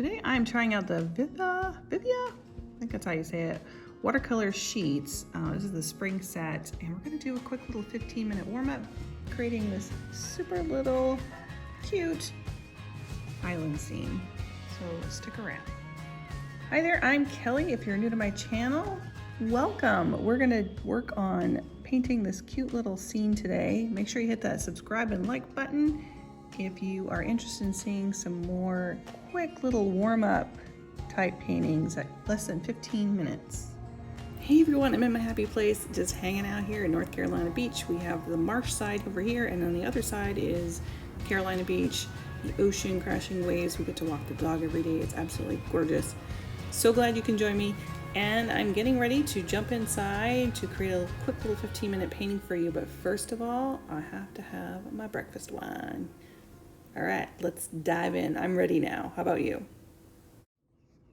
Today I'm trying out the Vivia, I think that's how you say it, watercolor sheets. This is the spring set, and we're gonna do a quick little 15-minute warm-up, creating this super little, cute island scene. So stick around. Hi there, I'm Kelly. If you're new to my channel, welcome. We're gonna work on painting this cute little scene today. Make sure you hit that subscribe and like button if you are interested in seeing some more quick little warm-up type paintings at less than 15 minutes. Hey everyone, I'm in my happy place, just hanging out here in North Carolina Beach. We have the marsh side over here, and on the other side is Carolina Beach, the ocean, crashing waves. We get to walk the dog every day. It's absolutely gorgeous. So glad you can join me. And I'm getting ready to jump inside to create a quick little 15-minute painting for you. But first of all, I have to have my breakfast wine. All right, let's dive in. I'm ready now. How about you?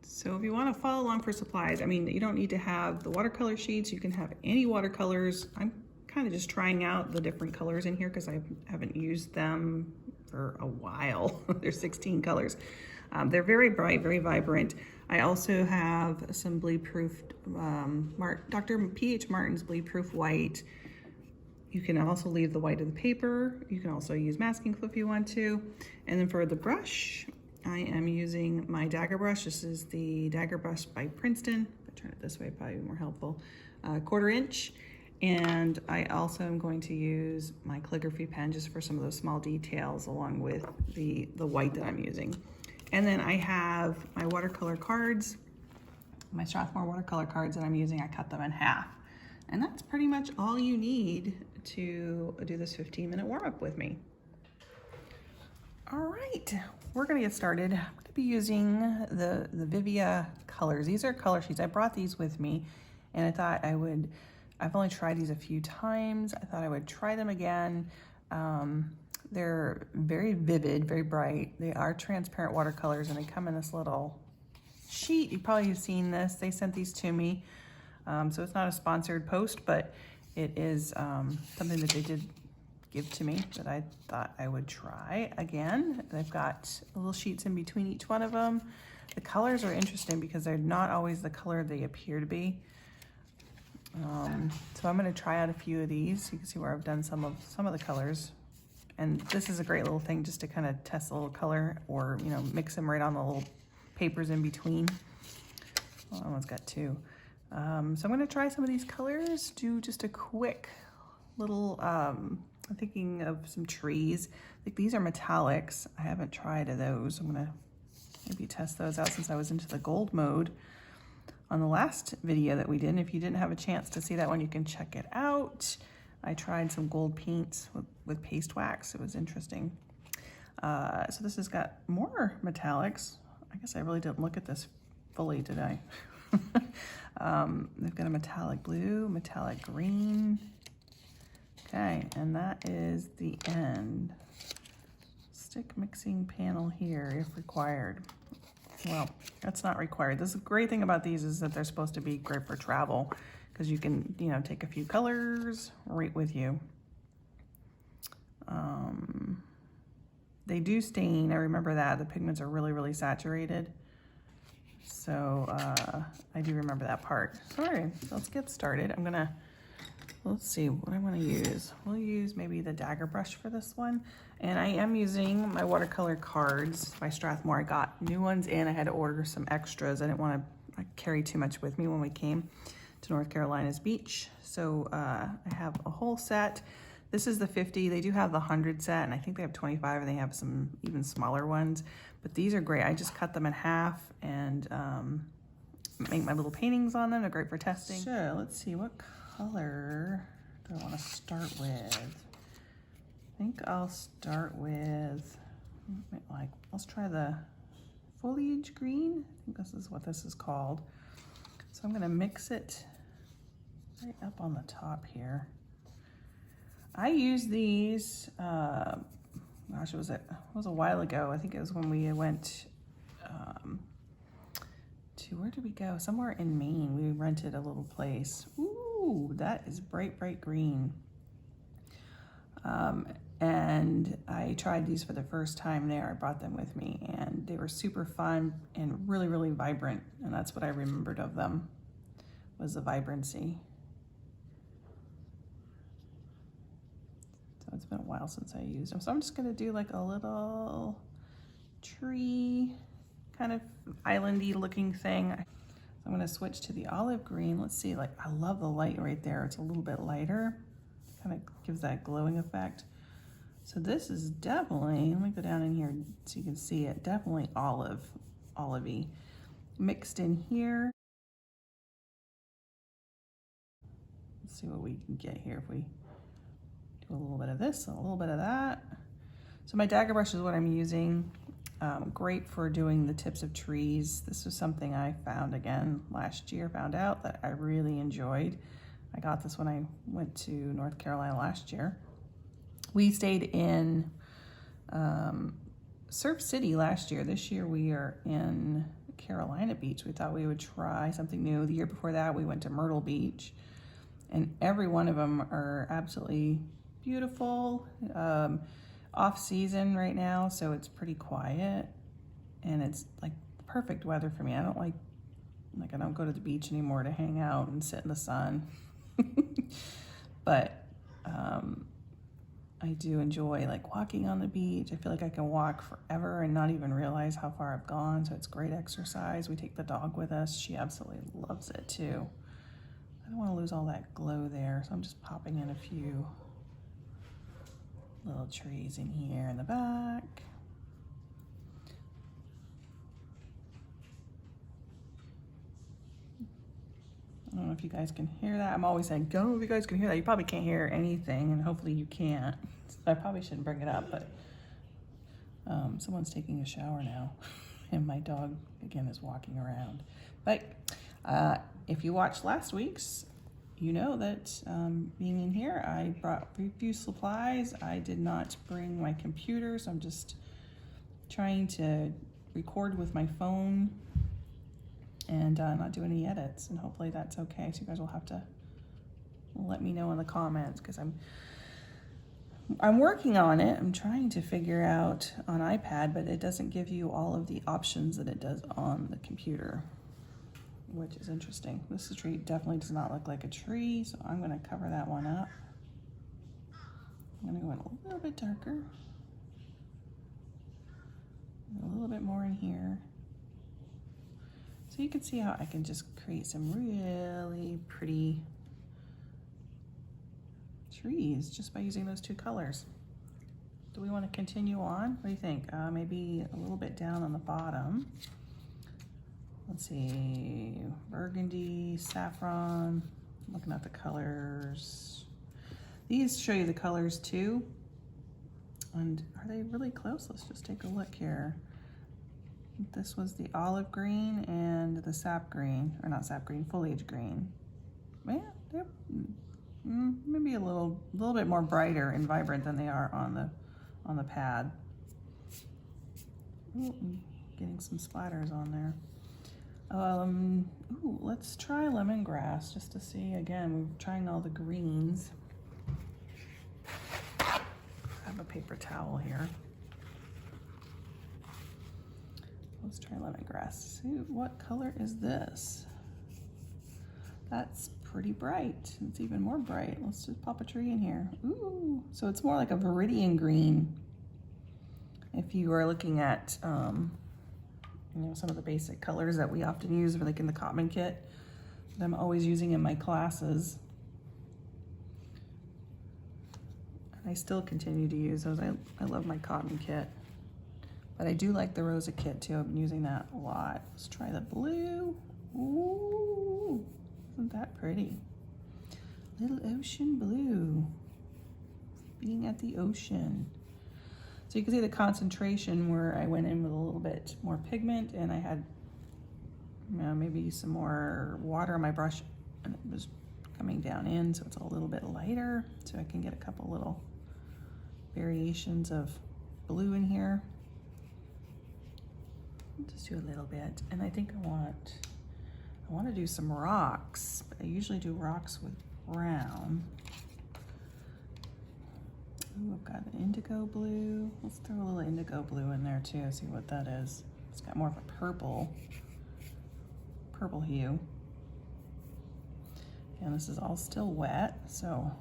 So if you want to follow along for supplies, I mean, you don't need to have the watercolor sheets. You can have any watercolors. I'm kind of just trying out the different colors in here because I haven't used them for a while. There's 16 colors. They're very bright, very vibrant. I also have some bleed-proof, Dr. P.H. Martin's bleed-proof white. You can also leave the white of the paper. You can also use masking clip if you want to. And then for the brush, I am using my dagger brush. This is the dagger brush by Princeton. If I turn it this way, probably more helpful. 1/4 inch. And I also am going to use my calligraphy pen just for some of those small details along with the white that I'm using. And then I have my watercolor cards, my Strathmore watercolor cards that I'm using. I cut them in half. And that's pretty much all you need to do this 15-minute warm-up with me. All right, we're gonna get started. I'm gonna be using the Vivia colors. These are color sheets. I brought these with me, and I thought I've only tried these a few times. I thought I would try them again. They're very vivid, very bright. They are transparent watercolors, and they come in this little sheet. You probably have seen this. They sent these to me. So it's not a sponsored post, but it is something that they did give to me that I thought I would try again. They've got little sheets in between each one of them. The colors are interesting because they're not always the color they appear to be. So I'm gonna try out a few of these. You can see where I've done some of the colors. And this is a great little thing just to kind of test a little color, or mix them right on the little papers in between. Well, that one's got two. So I'm going to try some of these colors, do just a quick little, I'm thinking of some trees. I think these are metallics. I haven't tried those. I'm going to maybe test those out since I was into the gold mode on the last video that we did. And if you didn't have a chance to see that one, you can check it out. I tried some gold paints with paste wax. It was interesting. So this has got more metallics. I guess I really didn't look at this fully, did I? They've got a metallic blue, metallic green. Okay, and that is the end. Stick mixing panel here if required. Well, that's not required. The great thing about these is that they're supposed to be great for travel because you can, take a few colors right with you. They do stain. I remember that. The pigments are really, really saturated. So I do remember that part. So all right, let's get started. Let's see what I want to use. We'll use maybe the dagger brush for this one. And I am using my watercolor cards by Strathmore. I got new ones in. I had to order some extras. I didn't want to carry too much with me when we came to North Carolina's beach. So I have a whole set. This is the 50. They do have the 100 set, and I think they have 25, and they have some even smaller ones. But these are great. I just cut them in half and make my little paintings on them. They're great for testing. So let's see, what color do I want to start with? I think I'll start with, let's try the foliage green. I think this is what this is called. So I'm gonna mix it right up on the top here. I use these, gosh, it was a while ago. I think it was when we went to, where did we go? Somewhere in Maine. We rented a little place. Ooh, that is bright, bright green. And I tried these for the first time there. I brought them with me, and they were super fun and really, really vibrant. And that's what I remembered of them, was the vibrancy. So it's been a while since I used them. So I'm just gonna do like a little tree, kind of islandy looking thing. I'm gonna switch to the olive green. Let's see, like, I love the light right there. It's a little bit lighter, kind of gives that glowing effect. So this is definitely, let me go down in here so you can see it, definitely olivey. Mixed in here. Let's see what we can get here if we do a little bit of this, a little bit of that. So my dagger brush is what I'm using. Great for doing the tips of trees. This was something I found again last year, found out that I really enjoyed. I got this when I went to North Carolina last year. We stayed in Surf City last year. This year we are in Carolina Beach. We thought we would try something new. The year before that we went to Myrtle Beach, and every one of them are absolutely beautiful. Off season right now, so it's pretty quiet, and it's like perfect weather for me. I don't I don't go to the beach anymore to hang out and sit in the sun. But I do enjoy like walking on the beach. I feel like I can walk forever and not even realize how far I've gone, so it's great exercise. We take the dog with us. She absolutely loves it too. I don't want to lose all that glow there, so I'm just popping in a few little trees in here in the back. I don't know if you guys can hear that. I'm always saying, go if you guys can hear that. You probably can't hear anything, and hopefully you can't. I probably shouldn't bring it up, but someone's taking a shower now, and my dog, again, is walking around. But if you watched last week's, you know that being in here, I brought a few supplies. I did not bring my computer, so I'm just trying to record with my phone and not do any edits, and hopefully that's okay. So you guys will have to let me know in the comments, because I'm working on it. I'm trying to figure out on iPad, but it doesn't give you all of the options that it does on the computer, which is interesting. This tree definitely does not look like a tree, so I'm gonna cover that one up. I'm gonna go in a little bit darker. A little bit more in here. So you can see how I can just create some really pretty trees just by using those two colors. Do we want to continue on? What do you think? Maybe a little bit down on the bottom. Let's see, burgundy, saffron. I'm looking at the colors. These show you the colors too. And are they really close? Let's just take a look here. This was the olive green and the sap green, or not sap green, foliage green. Yeah, they're maybe a little bit more brighter and vibrant than they are on the pad. Ooh, getting some splatters on there. Ooh, let's try lemongrass just to see. Again, we're trying all the greens. I have a paper towel here. Let's try lemongrass. See, what color is this? That's pretty bright. It's even more bright. Let's just pop a tree in here. Ooh, so it's more like a viridian green. If you are looking at, you know, some of the basic colors that we often use, like in the Cotman kit, that I'm always using in my classes. And I still continue to use those. I love my Cotman kit. But I do like the Rosa kit too. I've been using that a lot. Let's try the blue. Ooh, isn't that pretty? Little ocean blue. Being at the ocean. So you can see the concentration where I went in with a little bit more pigment, and I had, you know, maybe some more water on my brush, and it was coming down in, so it's a little bit lighter, so I can get a couple little variations of blue in here. Just do a little bit, and I think I want to do some rocks, but I usually do rocks with brown. Ooh, I've got an indigo blue. Let's throw a little indigo blue in there too, see what that is. It's got more of a purple hue. And this is all still wet, so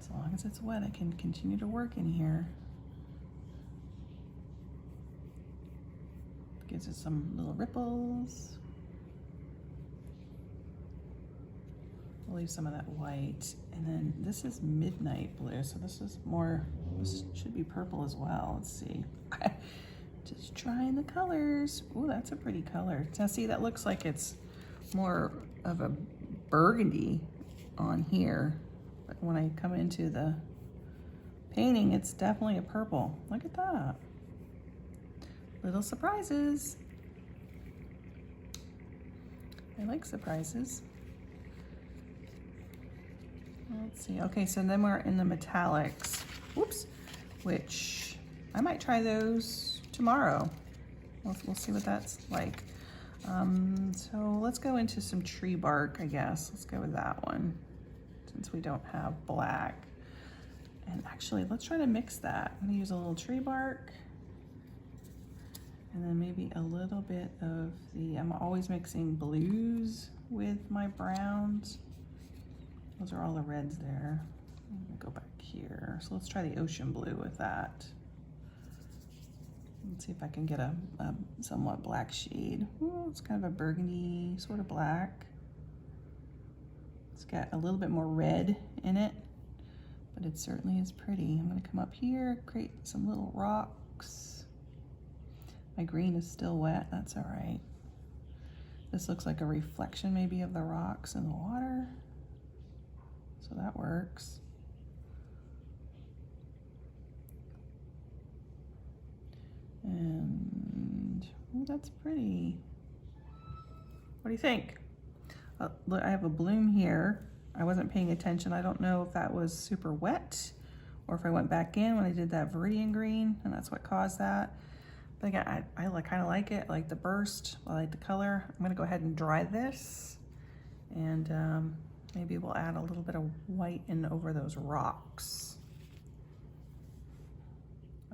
as long as it's wet, I can continue to work in here. Gives it some little ripples. I'll leave some of that white. And then this is midnight blue, so this is more, this should be purple as well. Let's see. Just trying the colors. Ooh, that's a pretty color. Now see, that looks like it's more of a burgundy on here. But when I come into the painting, it's definitely a purple. Look at that. Little surprises. I like surprises. Let's see. Okay, so then we're in the metallics. Whoops. Which I might try those tomorrow. We'll see what that's like. So let's go into some tree bark, I guess. Let's go with that one since we don't have black. And actually, let's try to mix that. I'm gonna use a little tree bark and then maybe a little bit of the, I'm always mixing blues with my browns. Those are all the reds there. I'm gonna go back here. So let's try the ocean blue with that. Let's see if I can get a somewhat black shade. Ooh, it's kind of a burgundy sort of black. It's got a little bit more red in it, but it certainly is pretty. I'm gonna come up here, create some little rocks. My green is still wet, that's all right. This looks like a reflection maybe of the rocks in the water. So that works. And ooh, that's pretty. What do you think? Look, I have a bloom here. I wasn't paying attention. I don't know if that was super wet or if I went back in when I did that Viridian green and that's what caused that. But again, I kind of like it. I like the burst. I like the color. I'm gonna go ahead and dry this and maybe we'll add a little bit of white in over those rocks.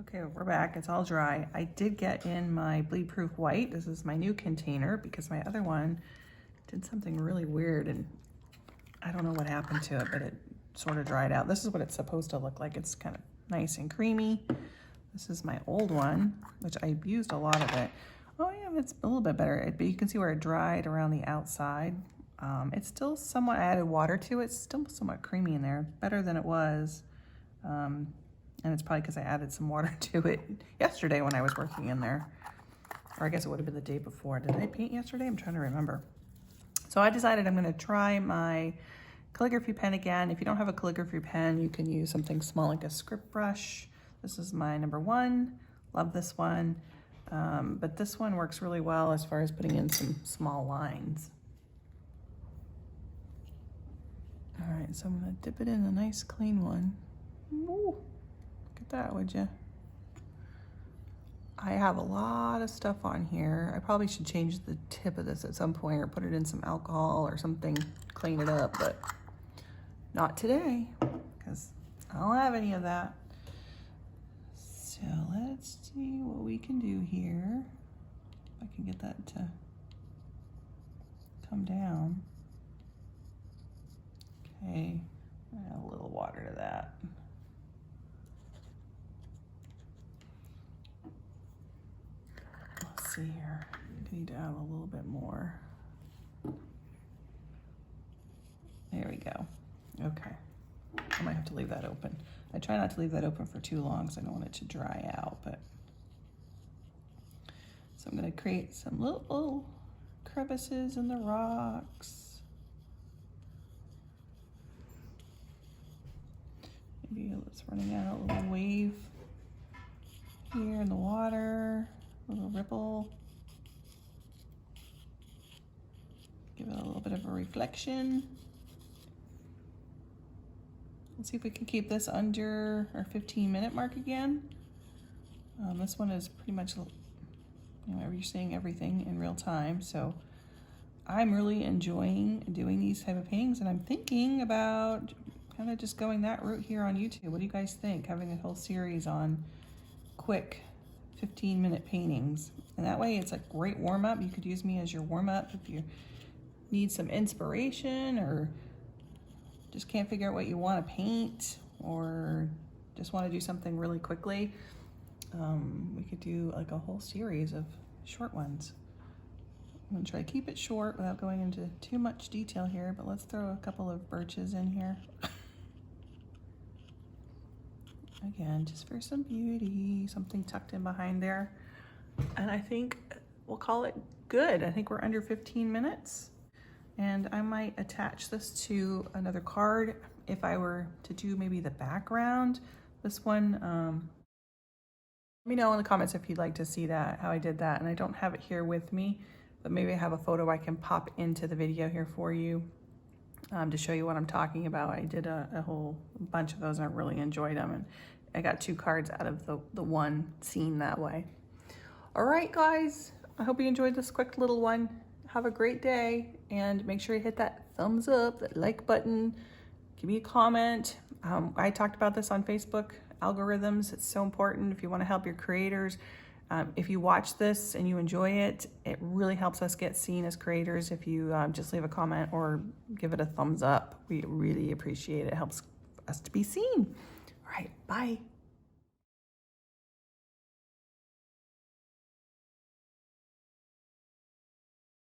Okay, we're back. It's all dry. I did get in my bleed proof white. This is my new container because my other one did something really weird and I don't know what happened to it, but it sort of dried out. This is what it's supposed to look like. It's kind of nice and creamy. This is my old one, which I've used a lot of it. Oh yeah, it's a little bit better, but you can see where it dried around the outside. It's still somewhat, I added water to it. It's still somewhat creamy in there, better than it was. And it's probably because I added some water to it yesterday when I was working in there. Or I guess it would have been the day before. Did I paint yesterday? I'm trying to remember. So I decided I'm gonna try my calligraphy pen again. If you don't have a calligraphy pen, you can use something small like a script brush. This is my #1. Love this one. But this one works really well as far as putting in some small lines. All right, so I'm gonna dip it in a nice clean one. Ooh, look at that, would you? I have a lot of stuff on here. I probably should change the tip of this at some point or put it in some alcohol or something, clean it up, but not today because I don't have any of that. So let's see what we can do here. If I can get that to come down. Okay, add a little water to that. Let's see here. I need to add a little bit more. There we go. Okay. I might have to leave that open. I try not to leave that open for too long because I don't want it to dry out, but. So I'm gonna create some little crevices in the rocks. Maybe it's running out a little wave here in the water, a little ripple. Give it a little bit of a reflection. Let's see if we can keep this under our 15-minute mark again. This one is pretty much, you know, you're seeing everything in real time. So I'm really enjoying doing these type of paintings, and I'm thinking about kind of just going that route here on YouTube. What do you guys think? Having a whole series on quick 15-minute paintings. And that way it's a great warm-up. You could use me as your warm-up if you need some inspiration or just can't figure out what you want to paint or just want to do something really quickly. We could do like a whole series of short ones. I'm gonna try to keep it short without going into too much detail here, but let's throw a couple of birches in here. Again, just for some beauty, something tucked in behind there. And I think we'll call it good. I think we're under 15 minutes. And I might attach this to another card if I were to do maybe the background. This one, let me know in the comments if you'd like to see that, how I did that. And I don't have it here with me, but maybe I have a photo I can pop into the video here for you to show you what I'm talking about. I did a whole bunch of those and I really enjoyed them. And I got 2 cards out of the one scene that way. All right, guys, I hope you enjoyed this quick little one. Have a great day and make sure you hit that thumbs up, that like button, give me a comment. I talked about this on Facebook, algorithms. It's so important if you want to help your creators. If you watch this and you enjoy it, it really helps us get seen as creators. If you just leave a comment or give it a thumbs up, we really appreciate it. It helps us to be seen. All right, bye.